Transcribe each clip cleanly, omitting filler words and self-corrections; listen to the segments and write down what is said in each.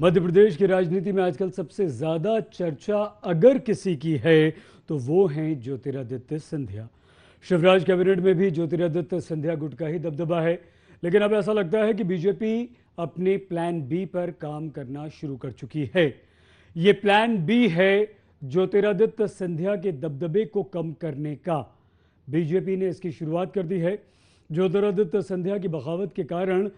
मध्य प्रदेश की राजनीति में आजकल सबसे ज्यादा चर्चा अगर किसी की है तो वो हैं ज्योतिरादित्य सिंधिया। शिवराज कैबिनेट में भी ज्योतिरादित्य सिंधिया गुट का ही दबदबा है, लेकिन अब ऐसा लगता है कि बीजेपी अपने प्लान बी पर काम करना शुरू कर चुकी है। ये प्लान बी है ज्योतिरादित्य सिंधिया के दबदबे को कम करने का। बीजेपी ने इसकी शुरुआत कर दी है। ज्योतिरादित्य सिंधिया की बगावत के कारण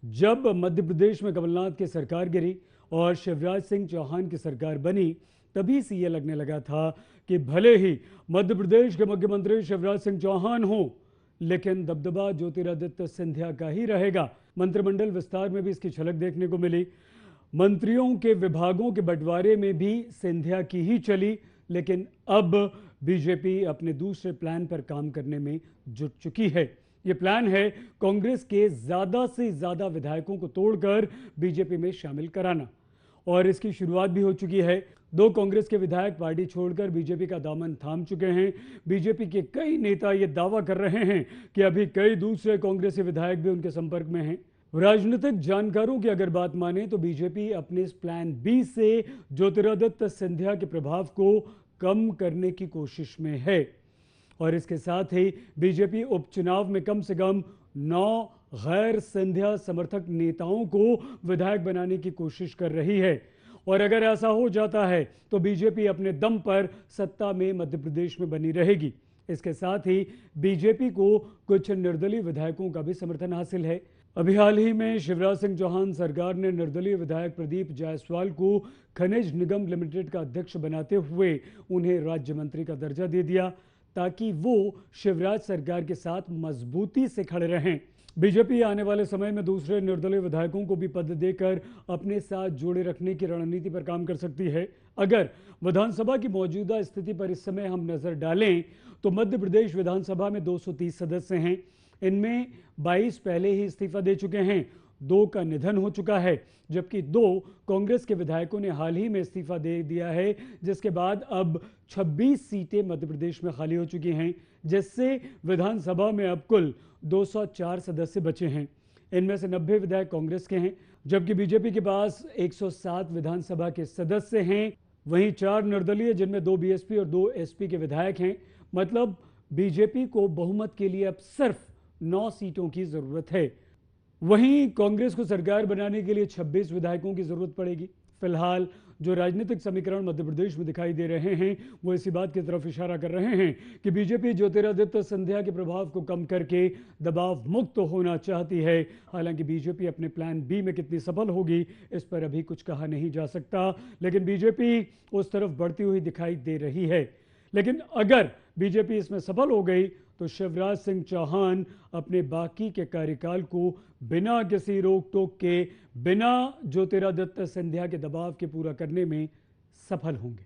जब मध्य प्रदेश में कमलनाथ की सरकार गिरी और शिवराज सिंह चौहान की सरकार बनी, तभी से यह लगने लगा था कि भले ही मध्य प्रदेश के मुख्यमंत्री शिवराज सिंह चौहान हो, लेकिन दबदबा ज्योतिरादित्य सिंधिया का ही रहेगा। मंत्रिमंडल विस्तार में भी इसकी झलक देखने को मिली। मंत्रियों के विभागों के बंटवारे में भी सिंधिया की ही चली, लेकिन अब बीजेपी अपने दूसरे प्लान पर काम करने में जुट चुकी है। ये प्लान है कांग्रेस के ज्यादा से ज्यादा विधायकों को तोड़कर बीजेपी में शामिल कराना, और इसकी शुरुआत भी हो चुकी है। 2 कांग्रेस के विधायक पार्टी छोड़कर बीजेपी का दामन थाम चुके हैं। बीजेपी के कई नेता ये दावा कर रहे हैं कि अभी कई दूसरे कांग्रेसी विधायक भी उनके संपर्क में हैं। राजनीतिक जानकारों की अगर बात माने तो बीजेपी अपने इस प्लान बी से ज्योतिरादित्य सिंधिया के प्रभाव को कम करने की कोशिश में है, और इसके साथ ही बीजेपी उपचुनाव में कम से कम 9 गैर सिंधिया समर्थक नेताओं को विधायक बनाने की कोशिश कर रही है। और अगर ऐसा हो जाता है तो बीजेपी अपने दम पर सत्ता में मध्य प्रदेश में बनी रहेगी। इसके साथ ही बीजेपी को कुछ निर्दलीय विधायकों का भी समर्थन हासिल है। अभी हाल ही में शिवराज सिंह चौहान सरकार ने निर्दलीय विधायक प्रदीप जायसवाल को खनिज निगम लिमिटेड का अध्यक्ष बनाते हुए उन्हें राज्य मंत्री का दर्जा दे दिया, ताकि वो शिवराज सरकार के साथ मजबूती से खड़े रहें। बीजेपी आने वाले समय में दूसरे निर्दलीय विधायकों को भी पद देकर अपने साथ जोड़े रखने की रणनीति पर काम कर सकती है। अगर विधानसभा की मौजूदा स्थिति पर इस समय हम नजर डालें तो मध्य प्रदेश विधानसभा में 230 सदस्य हैं। इनमें 22 पहले ही इस्तीफा दे चुके हैं, 2 का निधन हो चुका है, जबकि 2 कांग्रेस के विधायकों ने हाल ही में इस्तीफा दे दिया है, जिसके बाद अब 26 सीटें मध्य प्रदेश में खाली हो चुकी हैं, जिससे विधानसभा में अब कुल 204 सदस्य बचे हैं। इनमें से 90 विधायक कांग्रेस के हैं, जबकि बीजेपी के पास 107 विधानसभा के सदस्य हैं। वहीं 4 निर्दलीय, जिनमें 2 बीएसपी और 2 एसपी के विधायक हैं। मतलब बीजेपी को बहुमत के लिए अब सिर्फ 9 सीटों की जरूरत है। वहीं कांग्रेस को सरकार बनाने के लिए 26 विधायकों की जरूरत पड़ेगी। फिलहाल जो राजनीतिक समीकरण मध्य प्रदेश में दिखाई दे रहे हैं वो इसी बात की तरफ इशारा कर रहे हैं कि बीजेपी ज्योतिरादित्य सिंधिया के प्रभाव को कम करके दबाव मुक्त होना चाहती है। हालांकि बीजेपी अपने प्लान बी में कितनी सफल होगी इस पर अभी कुछ कहा नहीं जा सकता, लेकिन बीजेपी उस तरफ बढ़ती हुई दिखाई दे रही है। लेकिन अगर बीजेपी इसमें सफल हो गई तो शिवराज सिंह चौहान अपने बाकी के कार्यकाल को बिना किसी रोक टोक के, बिना ज्योतिरादित्य सिंधिया के दबाव के पूरा करने में सफल होंगे।